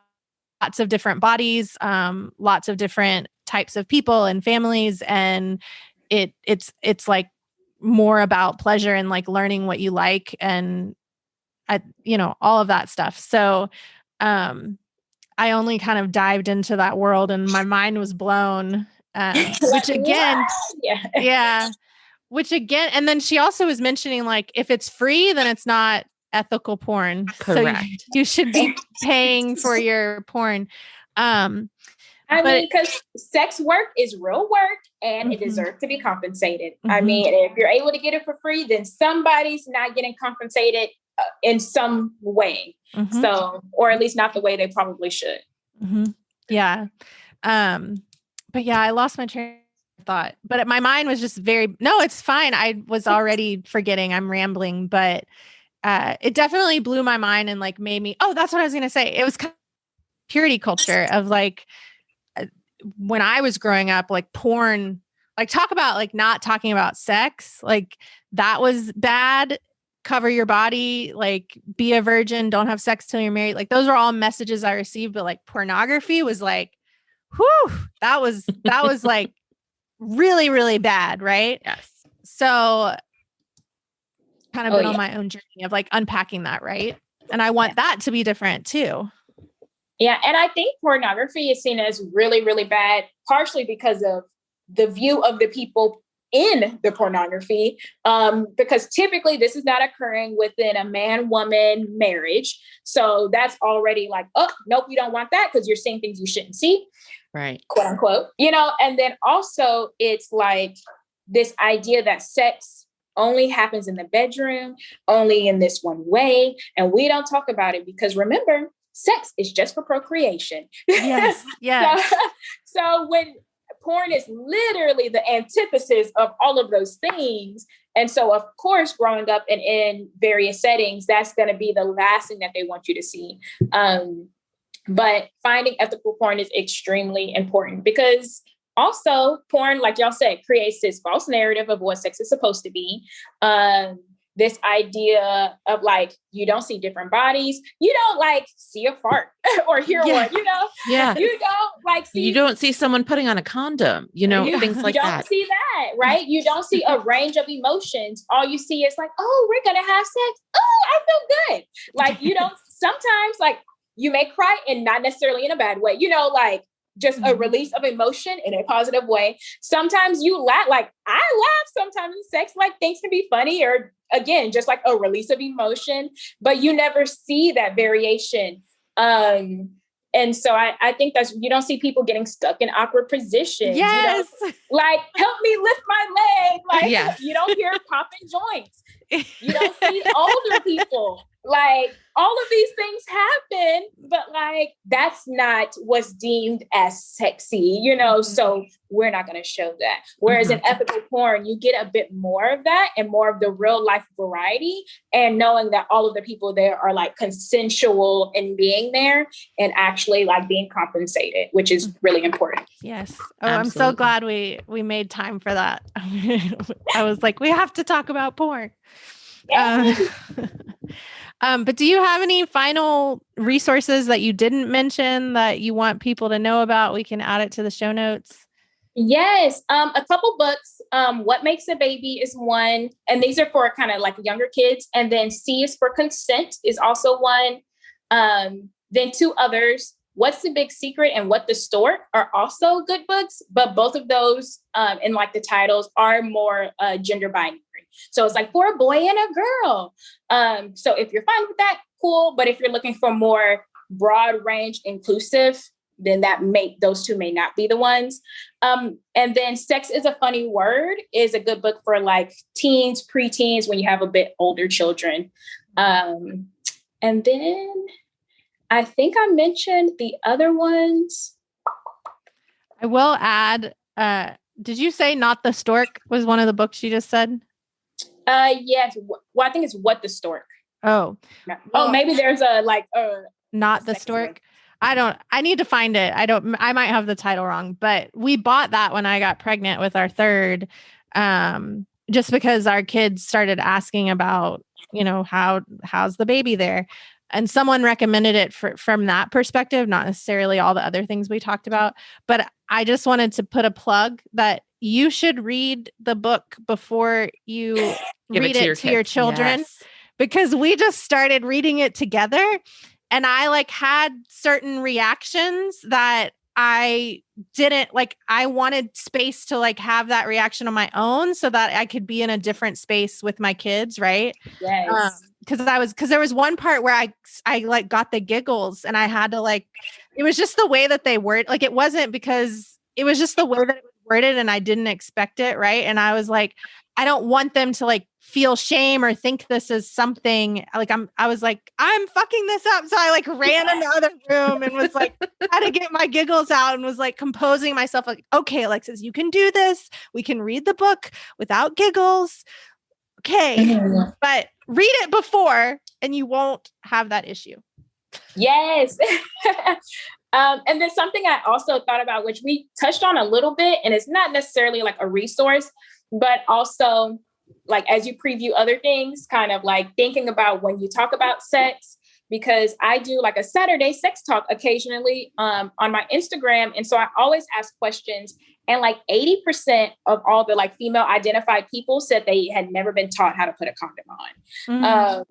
lots of different bodies, lots of different types of people and families. And it's like more about pleasure and like learning what you like and, all of that stuff. So, I only kind of dived into that world and my mind was blown, which again, Which again, and then she also was mentioning like, if it's free, then it's not ethical porn. Correct. So you should be paying for your porn. Because sex work is real work and it deserves to be compensated. I mean, if you're able to get it for free, then somebody's not getting compensated in some way. So, or at least not the way they probably should. Yeah. But yeah, I lost my train of thought, but my mind was just no, it's fine. I was already forgetting. I'm rambling, but it definitely blew my mind and like made me, that's what I was going to say. It was kind of purity culture of like, when I was growing up, like porn, like talk about like not talking about sex, like that was bad. Cover your body, like be a virgin, don't have sex till you're married. Like those are all messages I received, but like pornography was like, whew, that was like really, really bad. Right. Yes. So kind of been on my own journey of like unpacking that. Right. And I want that to be different too. Yeah. And I think pornography is seen as really, really bad, partially because of the view of the people in the pornography, because typically this is not occurring within a man-woman marriage. So that's already like, oh, nope, you don't want that because you're seeing things you shouldn't see. Right. Quote unquote, and then also it's like this idea that sex only happens in the bedroom, only in this one way. And we don't talk about it because remember, sex is just for procreation. Yes. Yes. So when porn is literally the antithesis of all of those things. And so, of course, growing up and in various settings, that's going to be the last thing that they want you to see. But finding ethical porn is extremely important because also porn, like y'all said, creates this false narrative of what sex is supposed to be. This idea of like, you don't see different bodies. You don't like see a fart or hear one, Yeah. You don't like see. You don't see someone putting on a condom, things like that. You don't see that, right? You don't see a range of emotions. All you see is like, oh, we're going to have sex. Oh, I feel good. Like, you don't sometimes like you may cry and not necessarily in a bad way, like just a release of emotion in a positive way. Sometimes you laugh, like I laugh sometimes in sex, like things can be funny or again, just like a release of emotion, but you never see that variation. And so I think you don't see people getting stuck in awkward positions. Yes. Like, help me lift my leg. Like, yes. You don't hear popping joints. You don't see older people. Like, all of these things happen, but like, that's not what's deemed as sexy, so we're not going to show that. Whereas in ethical porn, you get a bit more of that and more of the real life variety and knowing that all of the people there are like consensual in being there and actually like being compensated, which is really important. Yes. Oh, absolutely. I'm so glad we made time for that. I was like, we have to talk about porn. But do you have any final resources that you didn't mention that you want people to know about? We can add it to the show notes. Yes. A couple books. What Makes a Baby is one. And these are for kind of like younger kids. And then C is for Consent is also one. Then two others. What's the Big Secret and What the Stork are also good books. But both of those in like the titles are more gender binary. So it's like for a boy and a girl. So if you're fine with that, cool. But if you're looking for more broad range inclusive, then those two may not be the ones. And then Sex is a Funny Word is a good book for like teens, preteens, when you have a bit older children. And then I think I mentioned the other ones. I will add, did you say Not the Stork was one of the books you just said? Yes. Well, I think it's What the Stork. Oh. Well, maybe there's Not the Stork. I need to find it. I might have the title wrong, but we bought that when I got pregnant with our third, just because our kids started asking about, how's the baby there? And someone recommended it from that perspective, not necessarily all the other things we talked about. But I just wanted to put a plug that you should read the book before you read it to your children, because we just started reading it together. And I like had certain reactions that I didn't like. I wanted space to like have that reaction on my own so that I could be in a different space with my kids. Right. Yes. Because there was one part where I like got the giggles and I had to like, it was just the way that they word, like, it wasn't because it was just the way that it was worded and I didn't expect it. Right. And I was like, I don't want them to like feel shame or think this is something like I was like, I'm fucking this up. So I like ran in the other room and was like, had to get my giggles out and was like composing myself like, okay, Alexis, you can do this. We can read the book without giggles. Okay. But read it before and you won't have that issue. Yes. And then something I also thought about, which we touched on a little bit, and it's not necessarily like a resource, but also like as you preview other things, kind of like thinking about when you talk about sex, because I do like a Saturday sex talk occasionally on my Instagram. And so I always ask questions. And like 80% of all the like female identified people said they had never been taught how to put a condom on.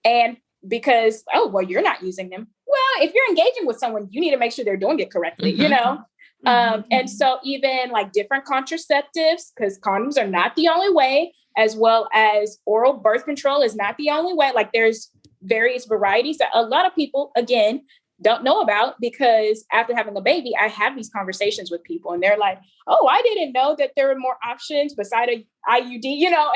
And because, oh, well, you're not using them. Well, if you're engaging with someone, you need to make sure they're doing it correctly, you know? And so even like different contraceptives, because condoms are not the only way, as well as oral birth control is not the only way. Like there's various varieties that a lot of people, again, don't know about, because after having a baby, I have these conversations with people and they're like, oh, I didn't know that there were more options beside a IUD, you know?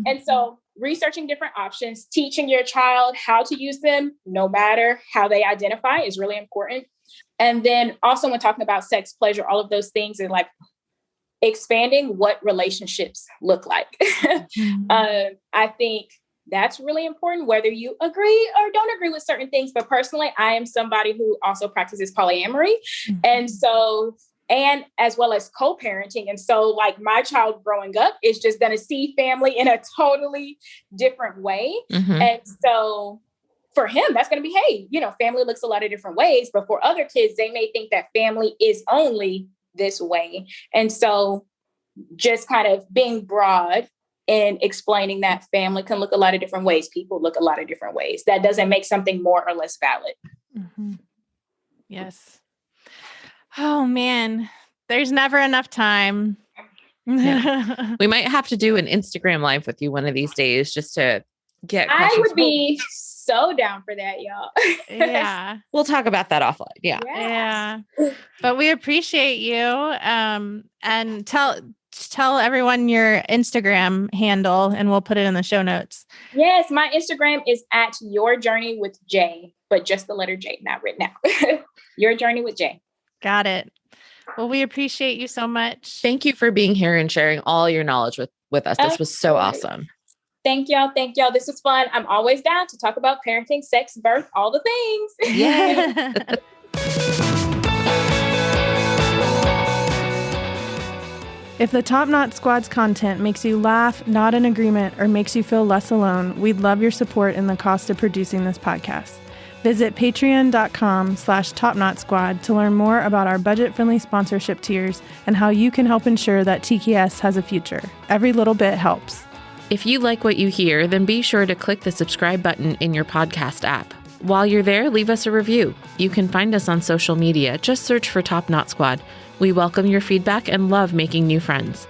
And so researching different options, teaching your child how to use them, no matter how they identify, is really important. And then also when talking about sex, pleasure, all of those things, and like expanding what relationships look like. I think that's really important, whether you agree or don't agree with certain things. But personally, I am somebody who also practices polyamory. And so, and as well as co-parenting. And so like my child growing up is just going to see family in a totally different way. And so for him, that's going to be, hey, you know, family looks a lot of different ways. But for other kids, they may think that family is only this way. And so just kind of being broad and explaining that family can look a lot of different ways. People look a lot of different ways. That doesn't make something more or less valid. Yes. Oh man, there's never enough time. Yeah. We might have to do an Instagram live with you one of these days just to get I would be so down for that, y'all. Yeah. We'll talk about that offline. Yeah. Yeah. But we appreciate you. And tell everyone your Instagram handle and we'll put it in the show notes. Yes, my Instagram is at Your Journey with J, but just the letter J, not written out. Your Journey with J. Got it. Well, we appreciate you so much. Thank you for being here and sharing all your knowledge with us. This was so awesome. Thank y'all. Thank y'all. This was fun. I'm always down to talk about parenting, sex, birth, all the things. Yeah. If the Top Knot Squad's content makes you laugh, nod in agreement, or makes you feel less alone, we'd love your support in the cost of producing this podcast. Visit patreon.com/TopKnotSquad to learn more about our budget-friendly sponsorship tiers and how you can help ensure that TKS has a future. Every little bit helps. If you like what you hear, then be sure to click the subscribe button in your podcast app. While you're there, leave us a review. You can find us on social media. Just search for Top Knot Squad. We welcome your feedback and love making new friends.